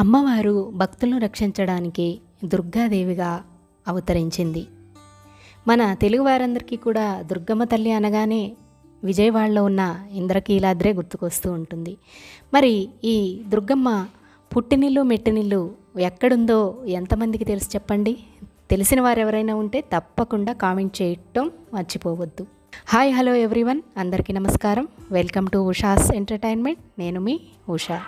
అమ్మవారు భక్తులను రక్షించడానికి దుర్గాదేవిగా అవతరించింది. మన తెలుగు వారందరికీ కూడా దుర్గమ్మ తల్లి అనగానే విజయవాడలో ఉన్న ఇంద్రకీలాద్రే గుర్తుకొస్తూ ఉంటుంది. మరి ఈ దుర్గమ్మ పుట్టినిల్లు మెట్టినిల్లు ఎక్కడుందో ఎంతమందికి తెలుసు చెప్పండి? తెలిసిన వారు ఎవరైనా ఉంటే తప్పకుండా కామెంట్ చేయటం మర్చిపోవద్దు. హాయ్ హలో ఎవ్రీవన్, అందరికీ నమస్కారం. Welcome to Usha's entertainment. నేను మీ ఉషా.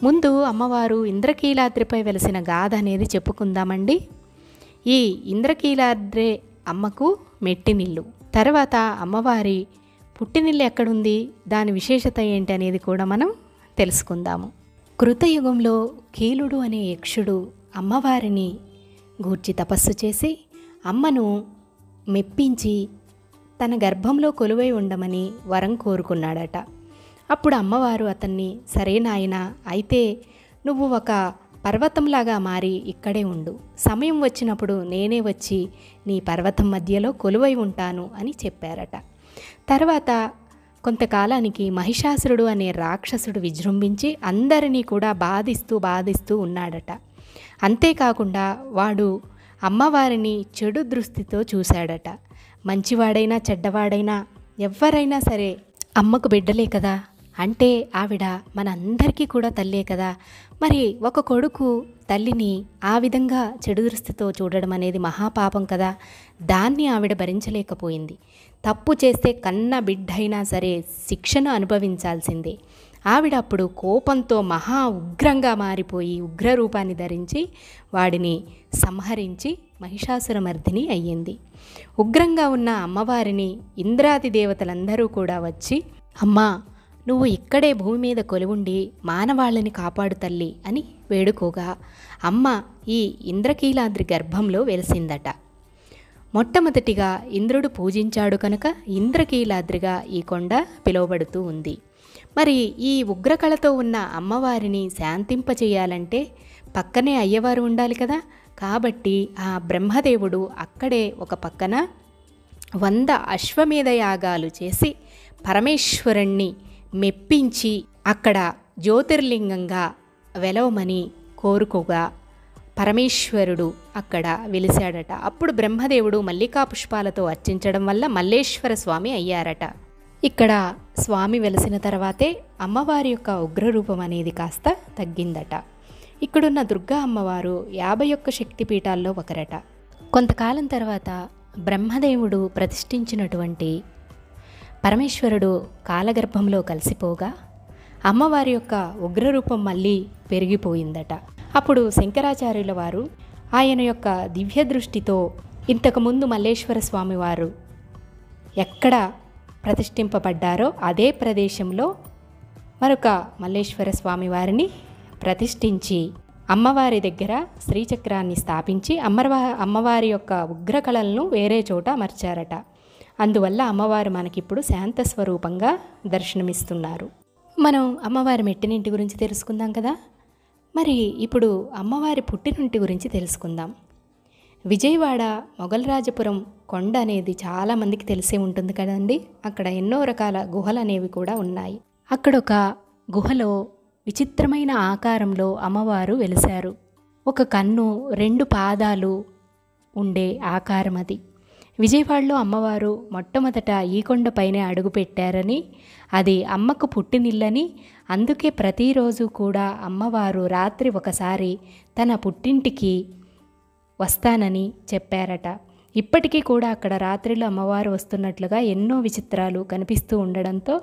ముందు అమ్మవారు ఇంద్రకీలాద్రిపై వెలిసిన గాథ అనేది చెప్పుకుందామండి. ఈ ఇంద్రకీలాద్రే అమ్మకు మెట్టినిల్లు. తర్వాత అమ్మవారి పుట్టినిల్లు ఎక్కడుంది, దాని విశేషత ఏంటి అనేది కూడా మనం తెలుసుకుందాము. కృతయుగంలో కీలుడు అనే యక్షుడు అమ్మవారిని గూర్చి తపస్సు చేసి అమ్మను మెప్పించి తన గర్భంలో కొలువై ఉండమని వరం కోరుకున్నాడట. అప్పుడు అమ్మవారు అతన్ని, సరే నాయనా, అయితే నువ్వు ఒక పర్వతంలాగా మారి ఇక్కడే ఉండు, సమయం వచ్చినప్పుడు నేనే వచ్చి నీ పర్వతం మధ్యలో కొలువై ఉంటాను అని చెప్పారట. తర్వాత కొంతకాలానికి మహిషాసురుడు అనే రాక్షసుడు విజృంభించి అందరినీ కూడా బాధిస్తూ ఉన్నాడట. అంతేకాకుండా వాడు అమ్మవారిని చెడు దృష్టితో చూశాడట. మంచివాడైనా చెడ్డవాడైనా ఎవరైనా సరే అమ్మకు బిడ్డలే కదా, అంటే ఆవిడ మనందరికీ కూడా తల్లే కదా. మరి ఒక కొడుకు తల్లిని ఆ విధంగా చెడు దృష్టితో చూడడం అనేది మహాపాపం కదా. దాన్ని ఆవిడ భరించలేకపోయింది. తప్పు చేస్తే కన్న బిడ్డైనా సరే శిక్షను అనుభవించాల్సిందే. ఆవిడ అప్పుడు కోపంతో మహా ఉగ్రంగా మారిపోయి ఉగ్రరూపాన్ని ధరించి వాడిని సంహరించి మహిషాసురమర్దిని అయ్యింది. ఉగ్రంగా ఉన్న అమ్మవారిని ఇంద్రాది దేవతలందరూ కూడా వచ్చి, అమ్మా, నువ్వు ఇక్కడే భూమి మీద కొలువుండి మానవాళ్ళని కాపాడు తల్లి అని వేడుకోగా అమ్మ ఈ ఇంద్రకీలాద్రి గర్భంలో వెలిసిందట. మొట్టమొదటిగా ఇంద్రుడు పూజించాడు కనుక ఇంద్రకీలాద్రిగా ఈ కొండ పిలువబడుతూ ఉంది. మరి ఈ ఉగ్రకళతో ఉన్న అమ్మవారిని శాంతింపచేయాలంటే పక్కనే అయ్యవారు ఉండాలి కదా. కాబట్టి ఆ బ్రహ్మదేవుడు అక్కడే ఒక పక్కన 100 అశ్వమేధ యాగాలు చేసి పరమేశ్వరుణ్ణి మెప్పించి అక్కడ జ్యోతిర్లింగంగా వెలవమని కోరుకోగా పరమేశ్వరుడు అక్కడ వెలిశాడట. అప్పుడు బ్రహ్మదేవుడు మల్లికా పుష్పాలతో అర్చించడం వల్ల మల్లేశ్వర స్వామి అయ్యారట. ఇక్కడ స్వామి వెలిసిన తర్వాతే అమ్మవారి యొక్క ఉగ్రరూపం అనేది కాస్త తగ్గిందట. ఇక్కడున్న దుర్గా అమ్మవారు 51 శక్తిపీఠాల్లో ఒకరట. కొంతకాలం తర్వాత బ్రహ్మదేవుడు ప్రతిష్ఠించినటువంటి పరమేశ్వరుడు కాలగర్భంలో కలిసిపోగా అమ్మవారి యొక్క ఉగ్రరూపం మళ్ళీ పెరిగిపోయిందట. అప్పుడు శంకరాచార్యుల వారు ఆయన యొక్క దివ్య దృష్టితో ఇంతకుముందు మల్లేశ్వర స్వామి వారు ఎక్కడ ప్రతిష్ఠింపబడ్డారో అదే ప్రదేశంలో మరొక మల్లేశ్వర స్వామి వారిని ప్రతిష్ఠించి అమ్మవారి దగ్గర శ్రీచక్రాన్ని స్థాపించి అమ్మవారి యొక్క ఉగ్రకళలను వేరే చోట అమర్చారట. అందువల్ల అమ్మవారు మనకిప్పుడు శాంత స్వరూపంగా దర్శనమిస్తున్నారు. మనం అమ్మవారి మెట్టినింటి గురించి తెలుసుకుందాం కదా. మరి ఇప్పుడు అమ్మవారి పుట్టినింటి గురించి తెలుసుకుందాం. విజయవాడ మొగల్రాజపురం కొండ అనేది చాలామందికి తెలిసే ఉంటుంది కదండి. అక్కడ ఎన్నో రకాల గుహలు అనేవి కూడా ఉన్నాయి. అక్కడొక గుహలో విచిత్రమైన ఆకారంలో అమ్మవారు వెలిశారు. ఒక కన్ను, 2 పాదాలు ఉండే ఆకారం అది. విజయవాడలో అమ్మవారు మొట్టమొదట ఈ కొండపైనే అడుగుపెట్టారని, అది అమ్మకు పుట్టినిల్లని, అందుకే ప్రతిరోజు కూడా అమ్మవారు రాత్రి ఒకసారి తన పుట్టింటికి వస్తానని చెప్పారట. ఇప్పటికీ కూడా అక్కడ రాత్రిలో అమ్మవారు వస్తున్నట్లుగా ఎన్నో విచిత్రాలు కనిపిస్తూ ఉండడంతో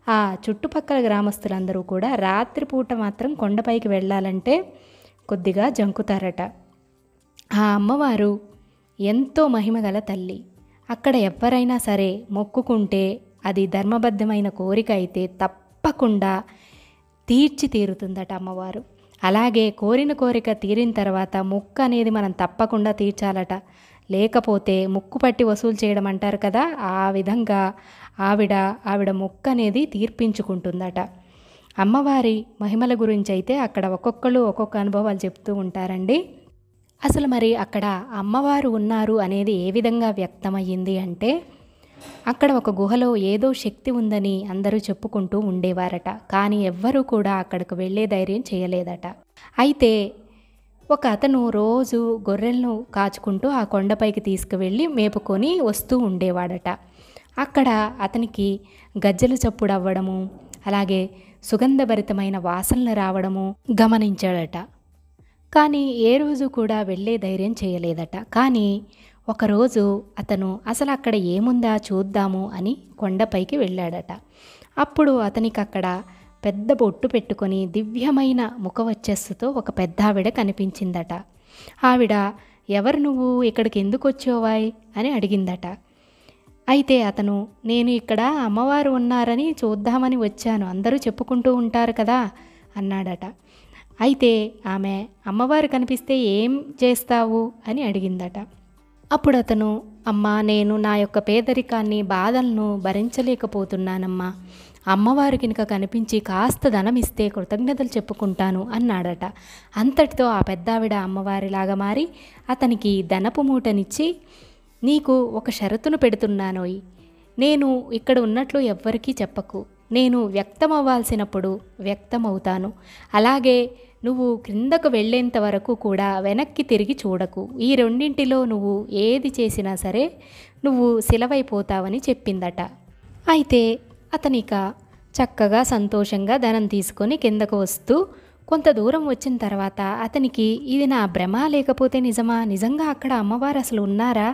ఆ చుట్టుపక్కల గ్రామస్తులందరూ కూడా రాత్రిపూట మాత్రం కొండపైకి వెళ్ళాలంటే కొద్దిగా జంకుతారట. ఆ అమ్మవారు ఎంతో మహిమగల తల్లి. అక్కడ ఎవరైనా సరే మొక్కుకుంటే అది ధర్మబద్ధమైన కోరిక అయితే తప్పకుండా తీరుతుందట అమ్మవారు. అలాగే కోరిన కోరిక తీరిన తర్వాత మొక్కు అనేది మనం తప్పకుండా తీర్చాలట. లేకపోతే ముక్కు పట్టి వసూలు చేయడం అంటారు కదా, ఆ విధంగా ఆవిడ మొక్కు అనేది తీర్పించుకుంటుందట. అమ్మవారి మహిమల గురించి అయితే అక్కడ ఒక్కొక్కరు ఒక్కొక్క అనుభవాలు చెప్తూ ఉంటారండి. అసలు మరి అక్కడ అమ్మవారు ఉన్నారు అనేది ఏ విధంగా వ్యక్తమయ్యింది అంటే, అక్కడ ఒక గుహలో ఏదో శక్తి ఉందని అందరూ చెప్పుకుంటూ ఉండేవారట. కానీ ఎవ్వరూ కూడా అక్కడికి వెళ్ళే ధైర్యం చేయలేదట. అయితే ఒక అతను రోజు గొర్రెలను కాచుకుంటూ ఆ కొండపైకి తీసుకువెళ్ళి మేపుకొని వస్తూ ఉండేవాడట. అక్కడ అతనికి గజ్జెల చప్పుడు అవ్వడము, అలాగే సుగంధభరితమైన వాసనలు రావడము గమనించాడట. కానీ ఏ రోజు కూడా వెళ్ళే ధైర్యం చేయలేదట. కానీ ఒకరోజు అతను అసలు అక్కడ ఏముందా చూద్దాము అని కొండపైకి వెళ్ళాడట. అప్పుడు అతనికి అక్కడ పెద్ద బొట్టు పెట్టుకొని దివ్యమైన ముఖవచ్చస్సుతో ఒక పెద్దావిడ కనిపించిందట. ఆవిడ, ఎవరు నువ్వు, ఇక్కడికి ఎందుకు వచ్చావాయ్ అని అడిగిందట. అయితే అతను, నేను ఇక్కడ అమ్మవారు ఉన్నారని చూద్దామని వచ్చాను, అందరూ చెప్పుకుంటూ ఉంటారు కదా అన్నాడట. అయితే ఆమె, అమ్మవారు కనిపిస్తే ఏం చేస్తావు అని అడిగిందట. అప్పుడు అతను, అమ్మా, నేను నా యొక్క పేదరికాన్ని బాధలను భరించలేకపోతున్నానమ్మా, అమ్మవారు కనుక కనిపించి కాస్త ధనం ఇస్తే కృతజ్ఞతలు చెప్పుకుంటాను అన్నాడట. అంతటితో ఆ పెద్దావిడ అమ్మవారిలాగా మారి అతనికి ధనపు మూటనిచ్చి, నీకు ఒక షరతును పెడుతున్నానోయ్, నేను ఇక్కడ ఉన్నట్లు ఎవ్వరికీ చెప్పకు, నేను వ్యక్తమవ్వాల్సినప్పుడు వ్యక్తమవుతాను, అలాగే నువ్వు క్రిందకు వెళ్ళేంత వరకు కూడా వెనక్కి తిరిగి చూడకు, ఈ రెండింటిలో నువ్వు ఏది చేసినా సరే నువ్వు సిలవైపోతావని చెప్పిందట. అయితే అతనిక చక్కగా సంతోషంగా ధనం తీసుకొని కిందకు వస్తూ కొంత దూరం వచ్చిన తర్వాత అతనికి, ఇది నా భ్రమ లేకపోతే నిజమా, నిజంగా అక్కడ అమ్మవారు అసలు ఉన్నారా,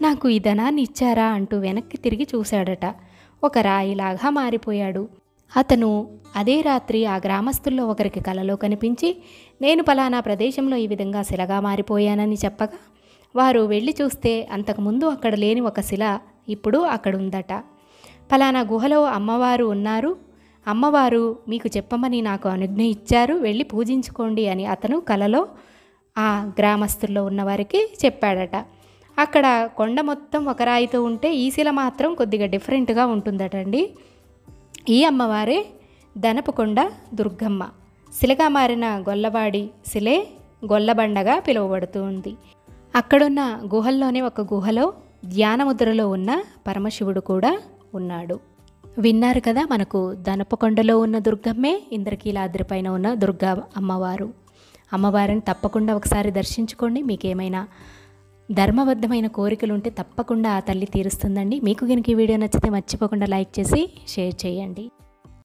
నాకు ఈ ధనాన్ని ఇచ్చారా అంటూ వెనక్కి తిరిగి చూశాడట. ఒక రాయిలాగా మారిపోయాడు. అతను అదే రాత్రి ఆ గ్రామస్తుల్లో ఒకరికి కలలో కనిపించి, నేను పలానా ప్రదేశంలో ఈ విధంగా శిలగా మారిపోయానని చెప్పగా, వారు వెళ్ళి చూస్తే అంతకుముందు అక్కడ లేని ఒక శిల ఇప్పుడు అక్కడుందట. పలానా గుహలో అమ్మవారు ఉన్నారు, అమ్మవారు మీకు చెప్పమని నాకు అనుజ్ఞ ఇచ్చారు, వెళ్ళి పూజించుకోండి అని అతను కలలో ఆ గ్రామస్తుల్లో ఉన్నవారికి చెప్పాడట. అక్కడ కొండ మొత్తం ఒక రాయితో ఉంటే ఈ శిల మాత్రం కొద్దిగా డిఫరెంట్గా ఉంటుందటండి. ఈ అమ్మవారే ధనపుకొండ దుర్గమ్మ. శిలగా మారిన గొల్లవాడి శిలే గొల్లబండగా పిలువబడుతుంది. అక్కడున్న గుహల్లోనే ఒక గుహలో ధ్యానముద్రలో ఉన్న పరమశివుడు కూడా ఉన్నాడు. విన్నారు కదా, మనకు ధనపుకొండలో ఉన్న దుర్గమ్మే ఇంద్రకీలాద్రి పైన ఉన్న దుర్గా అమ్మవారు. అమ్మవారిని తప్పకుండా ఒకసారి దర్శించుకోండి. మీకేమైనా ధర్మబద్ధమైన కోరికలు ఉంటే తప్పకుండా ఆ తల్లి తీరుస్తుందండి. మీకు కనుక ఈ వీడియో నచ్చితే మర్చిపోకుండా లైక్ చేసి షేర్ చేయండి.